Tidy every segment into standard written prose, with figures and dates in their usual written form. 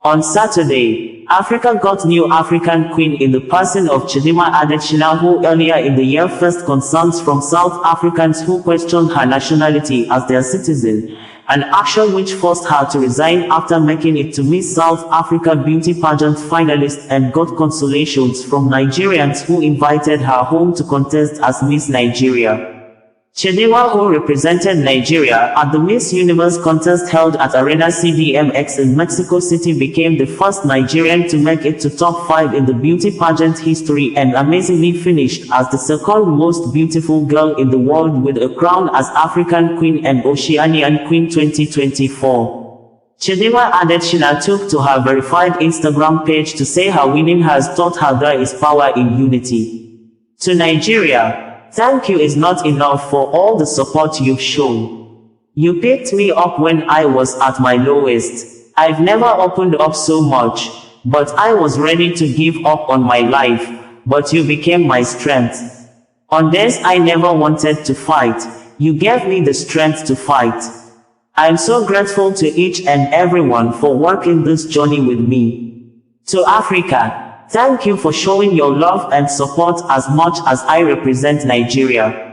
On Saturday, Africa got new African queen in the person of Chidimma Adetshina, who earlier in the year faced concerns from South Africans who questioned her nationality as their citizen, an action which forced her to resign after making it to Miss South Africa Beauty Pageant finalist and got consolations from Nigerians who invited her home to contest as Miss Nigeria. Chidimma, who represented Nigeria at the Miss Universe contest held at Arena CDMX in Mexico City, became the first Nigerian to make it to top 5 in the beauty pageant history and amazingly finished as the second most beautiful girl in the world with a crown as African Queen and Oceanian Queen 2024. Chidimma Adetshina took to her verified Instagram page to say her winning has taught her there is power in unity. To Nigeria, thank you is not enough for all the support you've shown. You picked me up when I was at my lowest. I've never opened up so much, but I was ready to give up on my life, but you became my strength. On days I never wanted to fight, you gave me the strength to fight. I'm so grateful to each and everyone for working this journey with me. To Africa, thank you for showing your love and support as much as I represent Nigeria.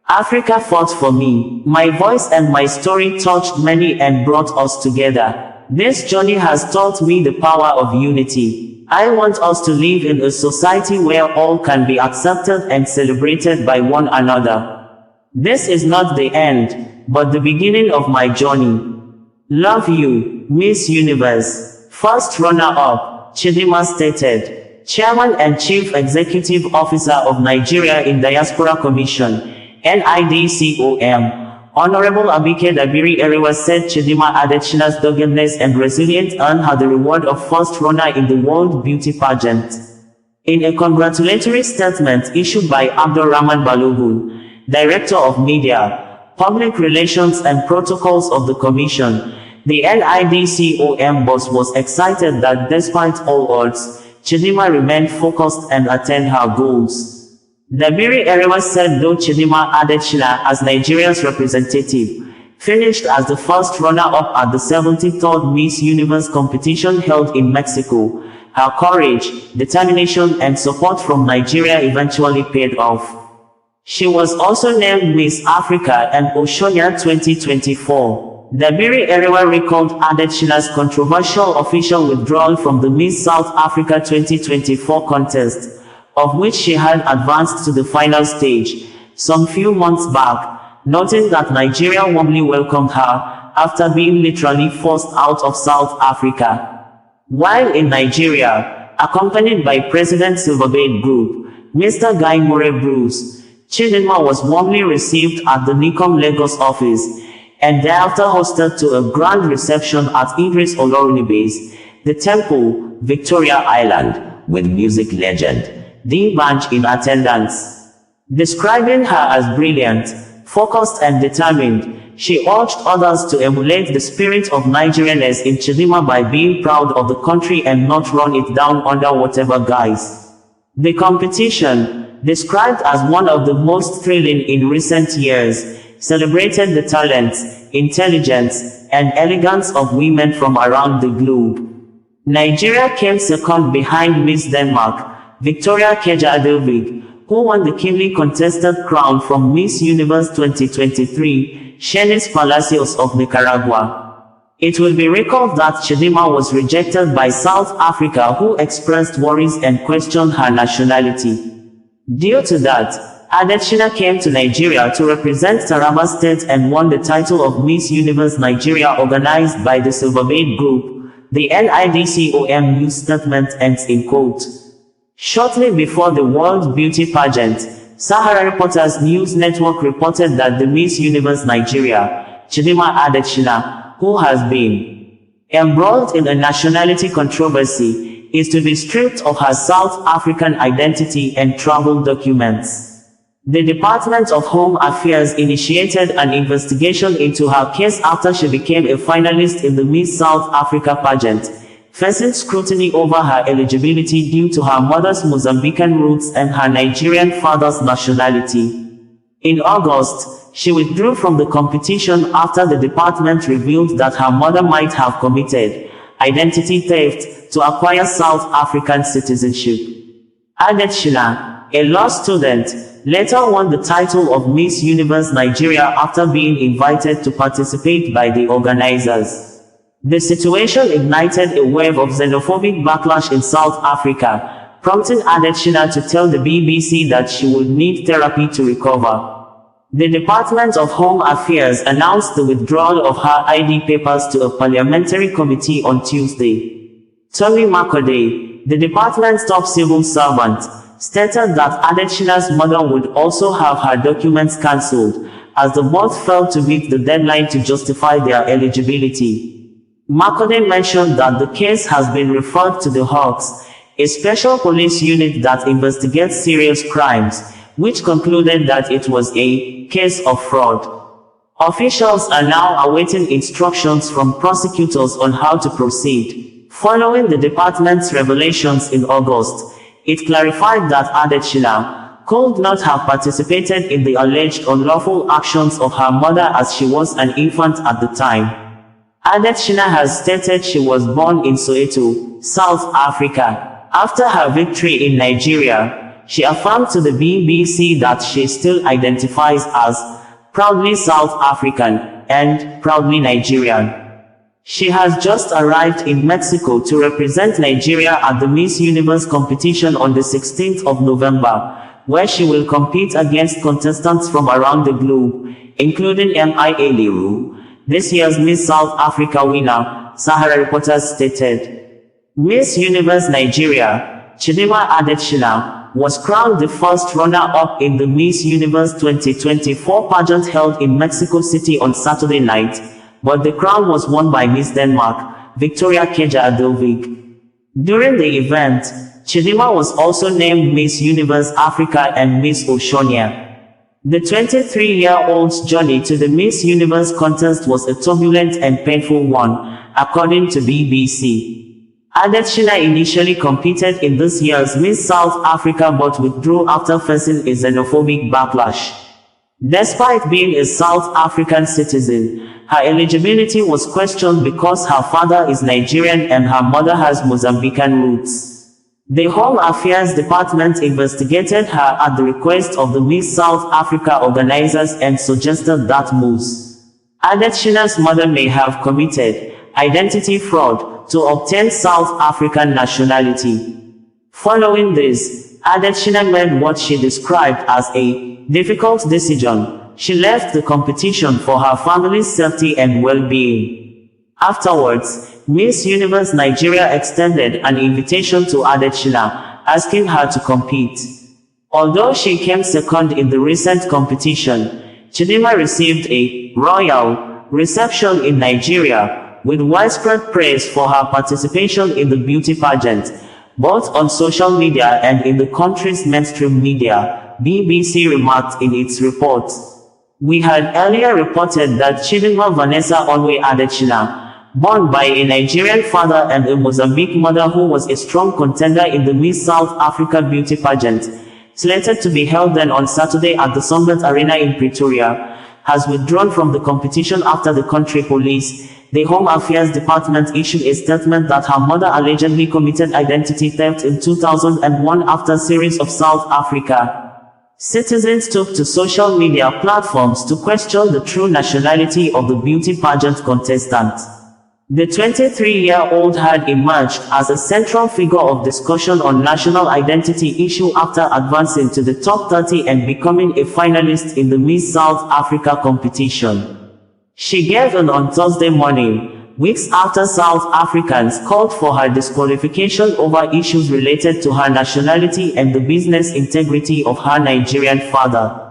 Africa fought for me. My voice and my story touched many and brought us together. This journey has taught me the power of unity. I want us to live in a society where all can be accepted and celebrated by one another. This is not the end, but the beginning of my journey. Love you, Miss Universe. First runner-up, Chidimma stated. Chairman and Chief Executive Officer of Nigeria in Diaspora Commission, NIDCOM, Honorable Abike Dabiri Erewa said Chidimma Adetshina's doggedness and resilience earned her the reward of first runner in the World Beauty Pageant. In a congratulatory statement issued by Abdurrahman Balogun, Director of Media, Public Relations and Protocols of the Commission, the NIDCOM boss was excited that despite all odds, Chidimma remained focused and attained her goals. Dabiri Erewa said though Chidimma Adetshina, as Nigeria's representative, finished as the first runner-up at the 73rd Miss Universe competition held in Mexico, her courage, determination and support from Nigeria eventually paid off. She was also named Miss Africa and Oceania 2024. Dabiri Erewa recalled Adetshina's controversial official withdrawal from the Miss South Africa 2024 contest, of which she had advanced to the final stage, some few months back, noting that Nigeria warmly welcomed her, after being literally forced out of South Africa. While in Nigeria, accompanied by President Silverbird Group, Mr. Guy Murray Bruce, Chidimma was warmly received at the NICOM Lagos office, and thereafter hosted to a grand reception at Idris Olorunnibe's, the Temple, Victoria Island, with music legend D'banj in attendance. Describing her as brilliant, focused and determined, she urged others to emulate the spirit of Nigerianness in Chidimma by being proud of the country and not run it down under whatever guise. The competition, described as one of the most thrilling in recent years, celebrated the talents, intelligence, and elegance of women from around the globe. Nigeria came second behind Miss Denmark, Victoria Kejadovig, who won the keenly contested crown from Miss Universe 2023, Shenis Palacios of Nicaragua. It will be recalled that Chidimma was rejected by South Africa, who expressed worries and questioned her nationality. Due to that, Adetshina came to Nigeria to represent Taraba State and won the title of Miss Universe Nigeria organized by the Silverbird Group. The NIDCOM news statement ends in quote. Shortly before the World Beauty Pageant, Sahara Reporters News Network reported that the Miss Universe Nigeria, Chidimma Adetshina, who has been embroiled in a nationality controversy, is to be stripped of her South African identity and travel documents. The Department of Home Affairs initiated an investigation into her case after she became a finalist in the Miss South Africa pageant, facing scrutiny over her eligibility due to her mother's Mozambican roots and her Nigerian father's nationality. In August, she withdrew from the competition after the department revealed that her mother might have committed, identity theft, to acquire South African citizenship. Adetshina, a law student, later won the title of Miss Universe Nigeria after being invited to participate by the organizers. The situation ignited a wave of xenophobic backlash in South Africa, prompting Adetshina to tell the BBC that she would need therapy to recover. The Department of Home Affairs announced the withdrawal of her ID papers to a parliamentary committee on Tuesday. Tommy Makode, the department's top civil servant, stated that Adetshina's mother would also have her documents cancelled, as the both failed to meet the deadline to justify their eligibility. Makode mentioned that the case has been referred to the Hawks, a special police unit that investigates serious crimes, which concluded that it was a case of fraud. Officials are now awaiting instructions from prosecutors on how to proceed. Following the department's revelations in August, it clarified that Adetshina could not have participated in the alleged unlawful actions of her mother as she was an infant at the time. Adetshina has stated she was born in Soweto, South Africa. After her victory in Nigeria, she affirmed to the BBC that she still identifies as proudly South African and proudly Nigerian. She has just arrived in Mexico to represent Nigeria at the Miss Universe competition on the 16th of November, where she will compete against contestants from around the globe, including Mia Liru, this year's Miss South Africa winner, Sahara reporters stated. Miss Universe Nigeria, Chidimma Adetshina, was crowned the first runner-up in the Miss Universe 2024 pageant held in Mexico City on Saturday night, but the crown was won by Miss Denmark, Victoria Kjær. During the event, Chidimma was also named Miss Universe Africa and Miss Oceania. The 23-year-old's journey to the Miss Universe contest was a turbulent and painful one, according to BBC. Adetshina initially competed in this year's Miss South Africa but withdrew after facing a xenophobic backlash. Despite being a South African citizen, her eligibility was questioned because her father is Nigerian and her mother has Mozambican roots. The Home Affairs Department investigated her at the request of the Miss South Africa organizers and suggested that Ms. Adetshina's mother may have committed identity fraud to obtain South African nationality. Following this, Adetshina made what she described as a difficult decision. She left the competition for her family's safety and well-being. Afterwards, Miss Universe Nigeria extended an invitation to Adetshina, asking her to compete. Although she came second in the recent competition, Chidimma received a royal reception in Nigeria, with widespread praise for her participation in the beauty pageant, both on social media and in the country's mainstream media, BBC remarked in its report. We had earlier reported that Chidimma Vanessa Onwe Adetshina, born by a Nigerian father and a Mozambique mother who was a strong contender in the Miss South Africa beauty pageant, slated to be held then on Saturday at the Sunbelt Arena in Pretoria, has withdrawn from the competition after the country police, the Home Affairs Department, issued a statement that her mother allegedly committed identity theft in 2001 after a series of South Africa citizens took to social media platforms to question the true nationality of the beauty pageant contestant. The 23-year-old had emerged as a central figure of discussion on national identity issue after advancing to the top 30 and becoming a finalist in the Miss South Africa competition. She gave in on Thursday morning, weeks after South Africans called for her disqualification over issues related to her nationality and the business integrity of her Nigerian father.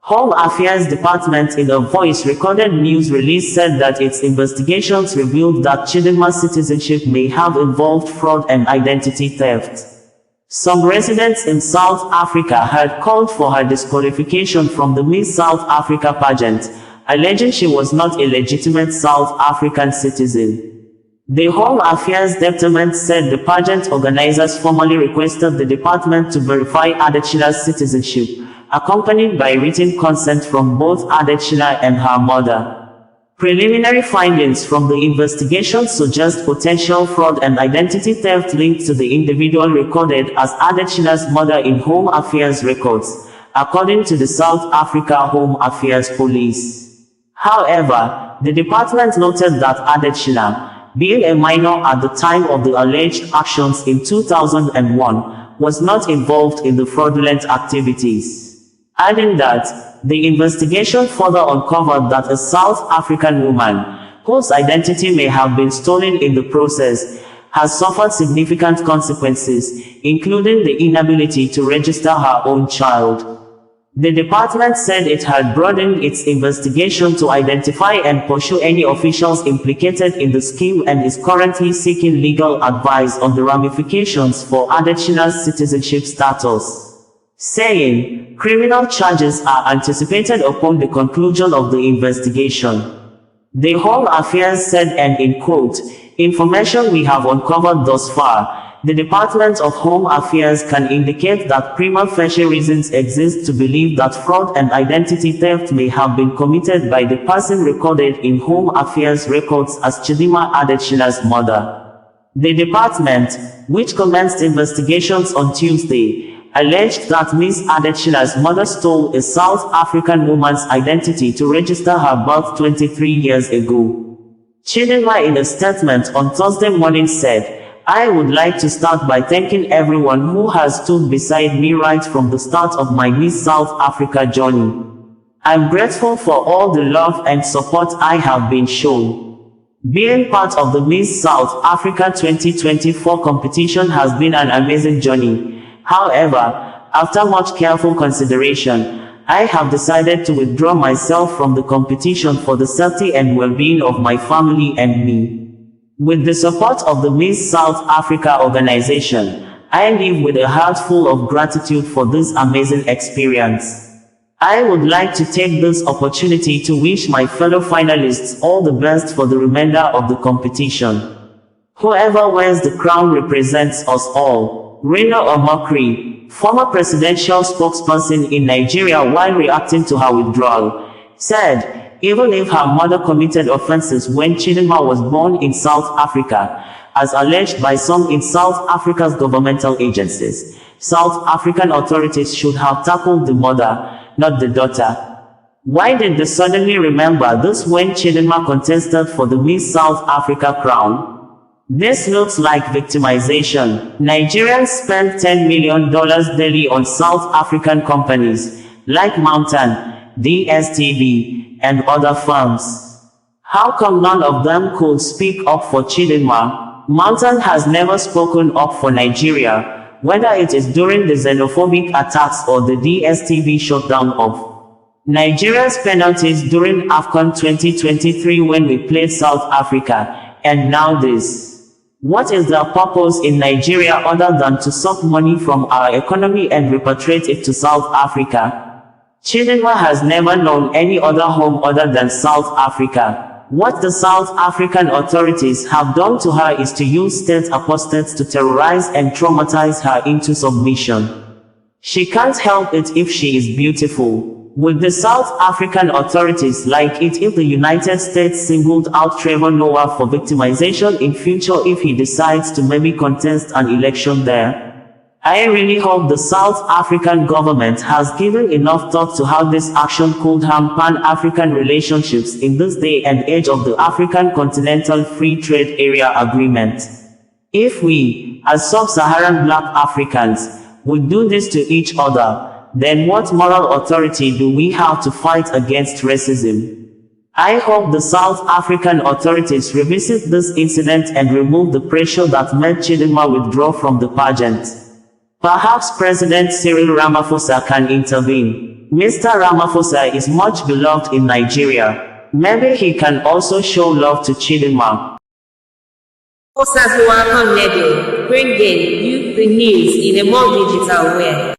Home Affairs Department, in a voice-recorded news release, said that its investigations revealed that Chidimma's citizenship may have involved fraud and identity theft. Some residents in South Africa had called for her disqualification from the Miss South Africa pageant, alleging she was not a legitimate South African citizen. The Home Affairs Department said the pageant organizers formally requested the department to verify Adetshina's citizenship, accompanied by written consent from both Adetshina and her mother. Preliminary findings from the investigation suggest potential fraud and identity theft linked to the individual recorded as Adetshina's mother in Home Affairs records, according to the South Africa Home Affairs Police. However, the department noted that Adetshina, being a minor at the time of the alleged actions in 2001, was not involved in the fraudulent activities, adding that the investigation further uncovered that a South African woman, whose identity may have been stolen in the process, has suffered significant consequences, including the inability to register her own child. The department said it had broadened its investigation to identify and pursue any officials implicated in the scheme and is currently seeking legal advice on the ramifications for Adetshina's citizenship status, saying, criminal charges are anticipated upon the conclusion of the investigation. The Home Affairs said, and in quote, information we have uncovered thus far, the Department of Home Affairs can indicate that prima facie reasons exist to believe that fraud and identity theft may have been committed by the person recorded in Home Affairs records as Chidimma Adetshina's mother. The department, which commenced investigations on Tuesday, alleged that Ms. Adetshina's mother stole a South African woman's identity to register her birth 23 years ago. Chidimma, in a statement on Thursday morning, said, "I would like to start by thanking everyone who has stood beside me right from the start of my Miss South Africa journey. I'm grateful for all the love and support I have been shown. Being part of the Miss South Africa 2024 competition has been an amazing journey. However, after much careful consideration, I have decided to withdraw myself from the competition for the safety and well-being of my family and me. With the support of the Miss South Africa organization, I live with a heart full of gratitude for this amazing experience. I would like to take this opportunity to wish my fellow finalists all the best for the remainder of the competition. Whoever wears the crown represents us all." Reno Omokri, former presidential spokesperson in Nigeria while reacting to her withdrawal, said, even if her mother committed offenses when Chidimma was born in South Africa, as alleged by some in South Africa's governmental agencies, South African authorities should have tackled the mother, not the daughter. Why did they suddenly remember this when Chidimma contested for the Miss South Africa crown? This looks like victimization. Nigerians spend $10 million daily on South African companies, like Mountain, DSTV, and other firms. How come none of them could speak up for Chidimma? Mountain has never spoken up for Nigeria, whether it is during the xenophobic attacks or the DSTV shutdown of Nigeria's penalties during AFCON 2023 when we played South Africa, and now this. What is their purpose in Nigeria other than to suck money from our economy and repatriate it to South Africa? Chidimma has never known any other home other than South Africa. What the South African authorities have done to her is to use state apostates to terrorize and traumatize her into submission. She can't help it if she is beautiful. Would the South African authorities like it if the United States singled out Trevor Noah for victimization in future if he decides to maybe contest an election there? I really hope the South African government has given enough thought to how this action could harm Pan-African relationships in this day and age of the African Continental Free Trade Area Agreement. If we, as sub-Saharan Black Africans, would do this to each other, then what moral authority do we have to fight against racism? I hope the South African authorities revisit this incident and remove the pressure that made Chidimma withdraw from the pageant. Perhaps President Cyril Ramaphosa can intervene. Mr. Ramaphosa is much beloved in Nigeria. Maybe he can also show love to Chidimma. Osazuwa Connedo, bringing you the news in a more digital way.